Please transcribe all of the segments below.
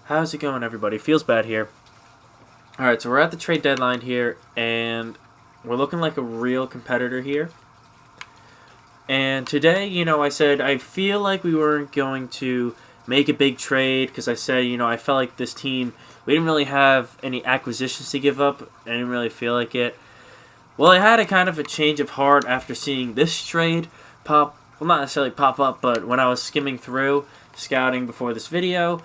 How's it going, everybody? Feels bad here. Alright, so we're at the trade deadline here, and we're looking like a real competitor here. And today, I said I feel like we weren't going to make a big trade because I said, I felt like this team, we didn't really have any acquisitions to give up. I didn't really feel like it. Well, I had a kind of a change of heart after seeing this trade pop, well, not necessarily pop up, but when I was skimming through, scouting before this video.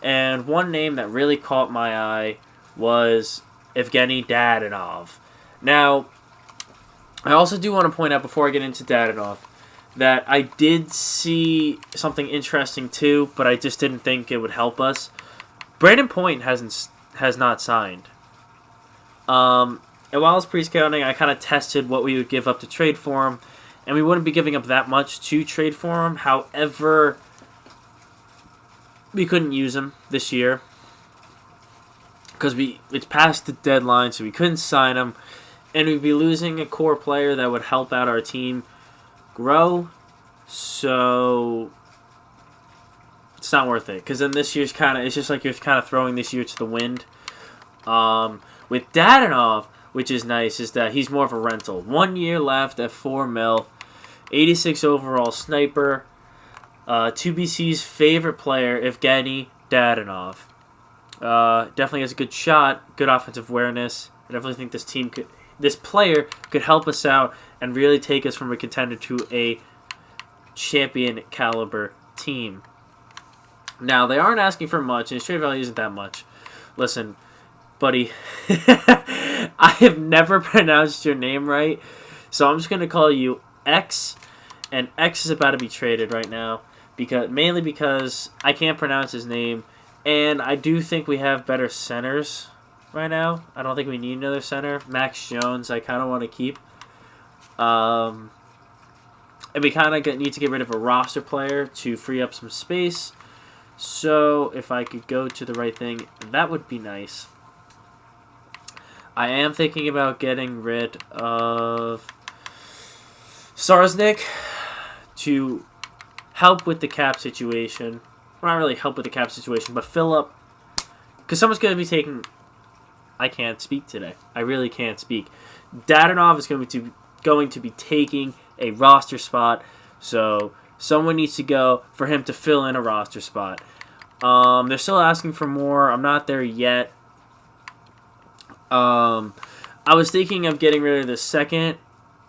And one name that really caught my eye was Evgeny Dadonov. Now, I also do want to point out before I get into Dadonov that I did see something interesting too, but I just didn't think it would help us. Brandon Point has not signed. And while I was pre-scouting, I kind of tested what we would give up to trade for him, and we wouldn't be giving up that much to trade for him. However, we couldn't use him this year because it's past the deadline, so we couldn't sign him, and we'd be losing a core player that would help out our team grow. So it's not worth it because then this year's it's just like you're kind of throwing this year to the wind. With Dadonov, which is nice, is that he's more of a rental. 1 year left at $4 million, 86 overall sniper. 2BC's favorite player, Evgeny Dadonov. Definitely has a good shot, good offensive awareness. I definitely think this player could help us out and really take us from a contender to a champion caliber team. Now, they aren't asking for much, and his trade value isn't that much. Listen, buddy, I have never pronounced your name right, so I'm just going to call you X, and X is about to be traded right now. Mainly because I can't pronounce his name, and I do think we have better centers right now. I don't think we need another center. Max Jones, I kind of want to keep. And we kind of need to get rid of a roster player to free up some space. So if I could go to the right thing, that would be nice. I am thinking about getting rid of Sarsnick to help with the cap situation. Well, not really help with the cap situation, but fill up. Because someone's going to be taking... I can't speak today. I really can't speak. Dadonov is going to be taking a roster spot. So someone needs to go for him to fill in a roster spot. They're still asking for more. I'm not there yet. I was thinking of getting rid of the second.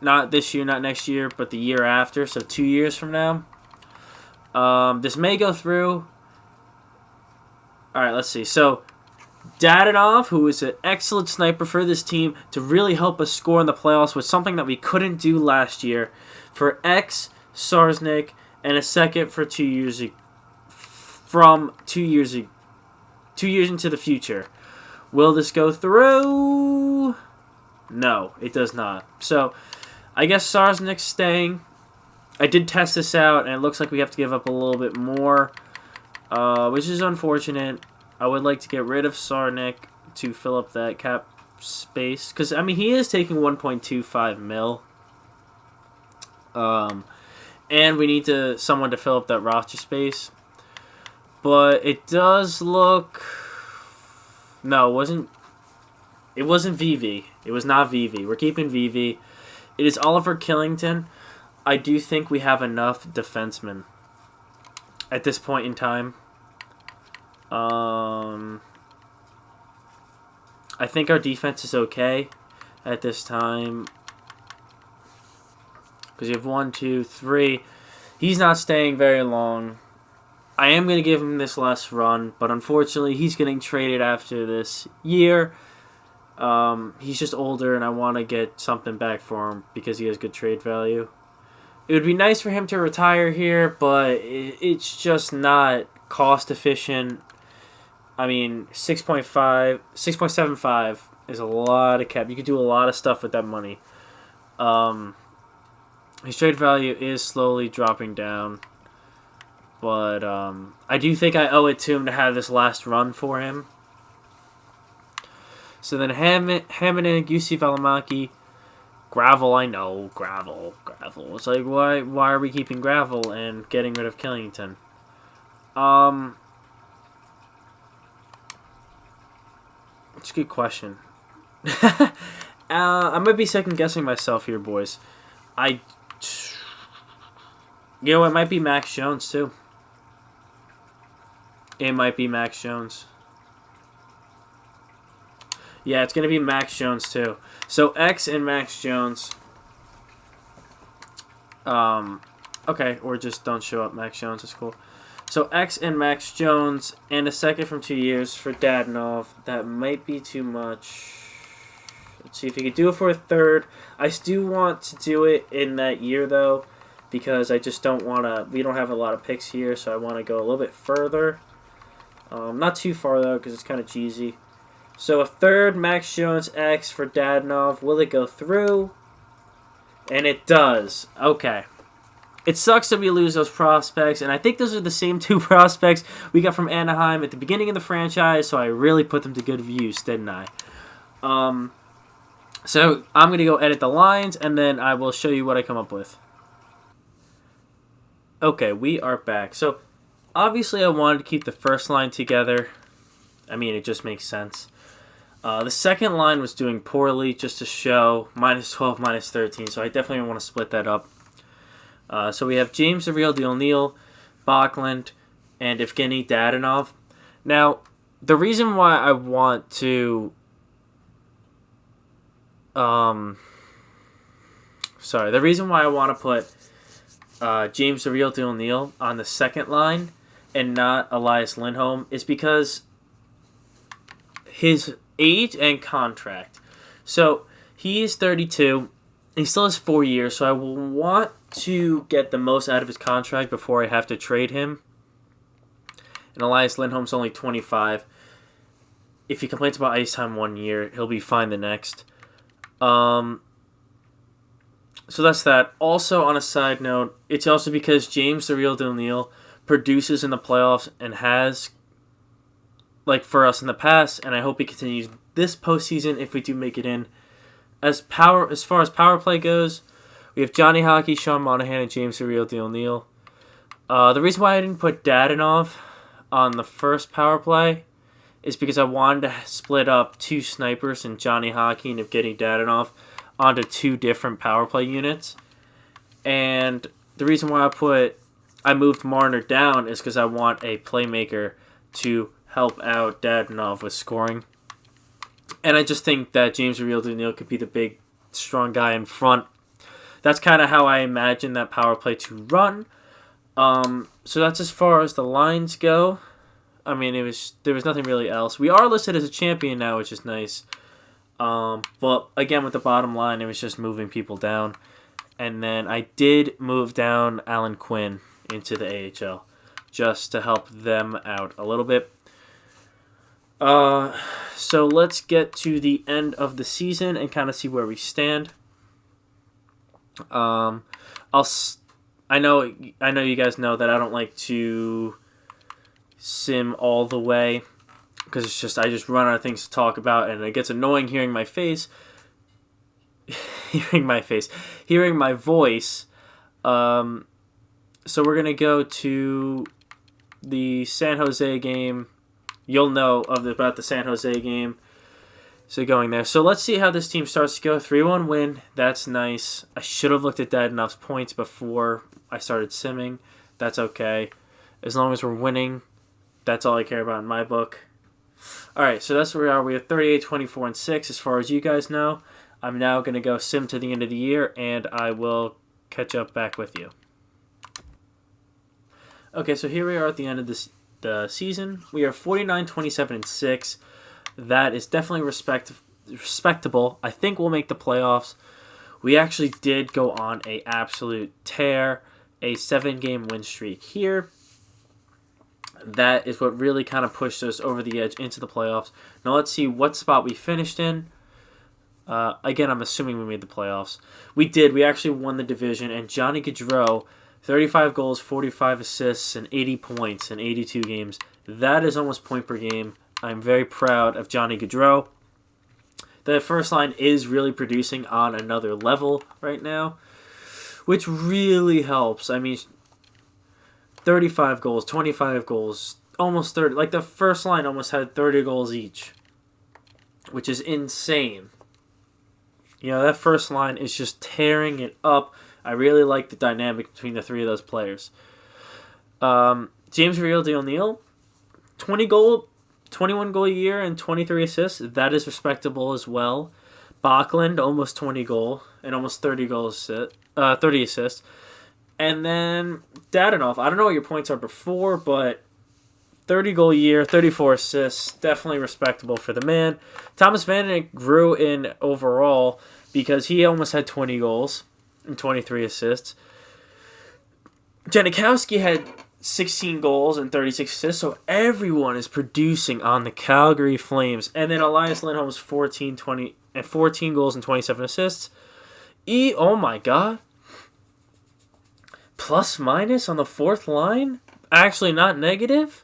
Not this year, not next year, but the year after. So 2 years from now. This may go through. Alright, let's see. So, Dadonov, who is an excellent sniper for this team to really help us score in the playoffs, was something that we couldn't do last year. For X, Sarsnick, and a second for 2 years from 2 years 2 years into the future. Will this go through? No, it does not. So, I guess Sarsnick's staying. I did test this out, and it looks like we have to give up a little bit more, which is unfortunate. I would like to get rid of Sarsnick to fill up that cap space. Because, he is taking 1.25 mil. And we need someone to fill up that roster space. But it does look... No, it wasn't VV. It was not VV. We're keeping VV. It is Oliver Killington. I do think we have enough defensemen at this point in time. I think our defense is okay at this time. Because you have 1, 2, 3. He's not staying very long. I am going to give him this last run, but unfortunately he's getting traded after this year. He's just older, and I want to get something back for him because he has good trade value. It would be nice for him to retire here, but it's just not cost efficient. 6.75 is a lot of cap. You could do a lot of stuff with that money. His trade value is slowly dropping down, but I do think I owe it to him to have this last run for him. So then Hammond, Jussi Valimaki, Gravel, I know, Gravel. It's like, why are we keeping Gravel and getting rid of Killington? It's a good question. I might be second guessing myself here, boys. I, it might be Max Jones too. It might be Max Jones. Yeah, it's gonna be Max Jones too. So X and Max Jones. Okay, or just don't show up. Max Jones is cool. So X and Max Jones and a second from 2 years for Dadonov. That might be too much. Let's see if he could do it for a third. I still want to do it in that year though, because I just don't want to. We don't have a lot of picks here, so I want to go a little bit further. Not too far though, because it's kind of cheesy. So a third Max Jones X for Dadonov. Will it go through? And it does. Okay. It sucks that we lose those prospects, and I think those are the same two prospects we got from Anaheim at the beginning of the franchise, so I really put them to good use, didn't I? So I'm going to go edit the lines, and then I will show you what I come up with. Okay, we are back. So obviously I wanted to keep the first line together. I mean, it just makes sense. The second line was doing poorly, just to show -12, -13, so I definitely want to split that up. So we have James the Real Deal Neal, Backlund, and Evgeny Dadonov. Now, the reason why I want to... the reason why I want to put James the Real Deal Neal on the second line and not Elias Lindholm is because his age and contract. So, he is 32. He still has 4 years, so I will want to get the most out of his contract before I have to trade him. And Elias Lindholm's only 25. If he complains about ice time 1 year, he'll be fine the next. So that's that. Also, on a side note, it's also because James the Real Deal Neal produces in the playoffs and has, like for us in the past, and I hope he continues this postseason if we do make it in. As far as power play goes, we have Johnny Hockey, Sean Monahan, and James the Real Deal Neal. The reason why I didn't put Dadonov on the first power play is because I wanted to split up two snipers and Johnny Hockey and getting Dadonov onto two different power play units. And the reason why I moved Marner down is because I want a playmaker to help out Dadonov with scoring. And I just think that James the Real Deal Neal could be the big, strong guy in front. That's kind of how I imagine that power play to run. So that's as far as the lines go. I mean, there was nothing really else. We are listed as a champion now, which is nice. But again, with the bottom line, it was just moving people down. And then I did move down Alan Quinn into the AHL just to help them out a little bit. So let's get to the end of the season and kind of see where we stand. I know you guys know that I don't like to sim all the way because I just run out of things to talk about, and it gets annoying hearing my voice. So we're gonna go to the San Jose game. You'll know about the San Jose game. So going there. So let's see how this team starts to go. 3-1 win. That's nice. I should have looked at Dadonov's points before I started simming. That's okay. As long as we're winning, that's all I care about in my book. Alright, so that's where we are. We have 38, 24, and 6 as far as you guys know. I'm now going to go sim to the end of the year, and I will catch up back with you. Okay, so here we are at the end of the season. We are 49, 27, and 6. That is definitely respectable. I think we'll make the playoffs. We actually did go on a absolute tear, a 7-game win streak here. That is what really kind of pushed us over the edge into the playoffs. Now let's see what spot we finished in. Again, I'm assuming we made the playoffs. We did. We actually won the division, and Johnny Gaudreau, 35 goals, 45 assists, and 80 points in 82 games. That is almost point per game. I'm very proud of Johnny Gaudreau. The first line is really producing on another level right now, which really helps. I mean, 35 goals, 25 goals, almost 30. Like, the first line almost had 30 goals each. which is insane. You know, that first line is just tearing it up. I really like the dynamic between the three of those players. James O'Neil, 21 goal a year and 23 assists. That is respectable as well. Bachland, almost 20 goal and almost 30 assists. And then Dadonov, I don't know what your points are before, but 30 goal a year, 34 assists, definitely respectable for the man. Thomas Vanek grew in overall because he almost had 20 goals and 23 assists. Janikowski had 16 goals and 36 assists, so everyone is producing on the Calgary Flames. And then Elias Lindholm's 14 goals and 27 assists. Oh my god. Plus minus on the fourth line? Actually not negative?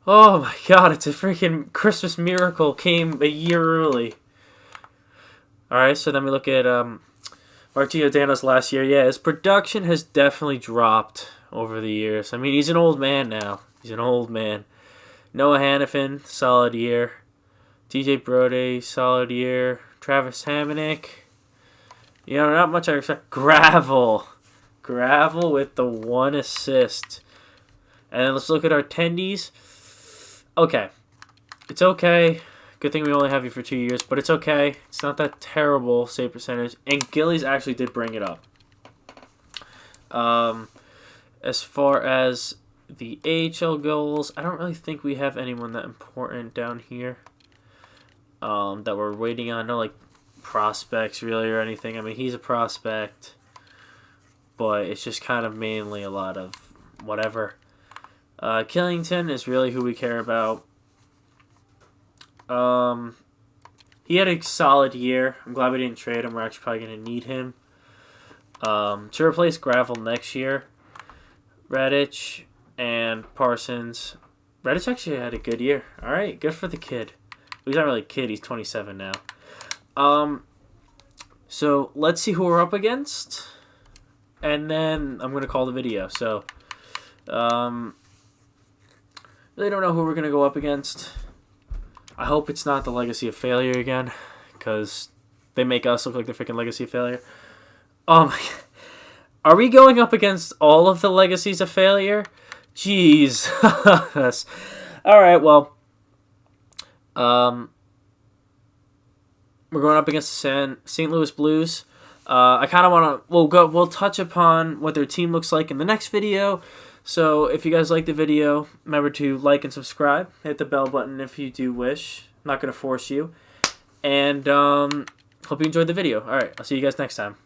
Oh my god, it's a freaking Christmas miracle came a year early. Alright, so then we look at Martino Dano's last year. Yeah, his production has definitely dropped over the years. I mean, he's an old man now. He's an old man. Noah Hannafin, solid year. TJ Brody, solid year. Travis Hamonic. You know, not much I expect. Gravel with the 1 assist. And then let's look at our attendees. Okay. It's okay. Good thing we only have you for 2 years, but it's okay. It's not that terrible save percentage. And Gillies actually did bring it up. As far as the AHL goals, I don't really think we have anyone that important down here that we're waiting on. No, like, prospects really or anything. I mean, he's a prospect, but it's just kind of mainly a lot of whatever. Killington is really who we care about. He had a solid year. I'm glad we didn't trade him. We're actually probably going to need him to replace Gravel next year. Radich and Parsons. Radich actually had a good year. All right, good for the kid. He's not really a kid. He's 27 now. So let's see who we're up against, and then I'm going to call the video. So, really don't know who we're going to go up against. I hope it's not the Legacy of Failure again, because they make us look like the freaking Legacy of Failure. Oh my god. Are we going up against all of the Legacies of Failure? Jeez. Alright, well. We're going up against the St. Louis Blues. I kind of want to... We'll touch upon what their team looks like in the next video. So if you guys like the video, remember to like and subscribe. Hit the bell button if you do wish. I'm not going to force you. And hope you enjoyed the video. Alright, I'll see you guys next time.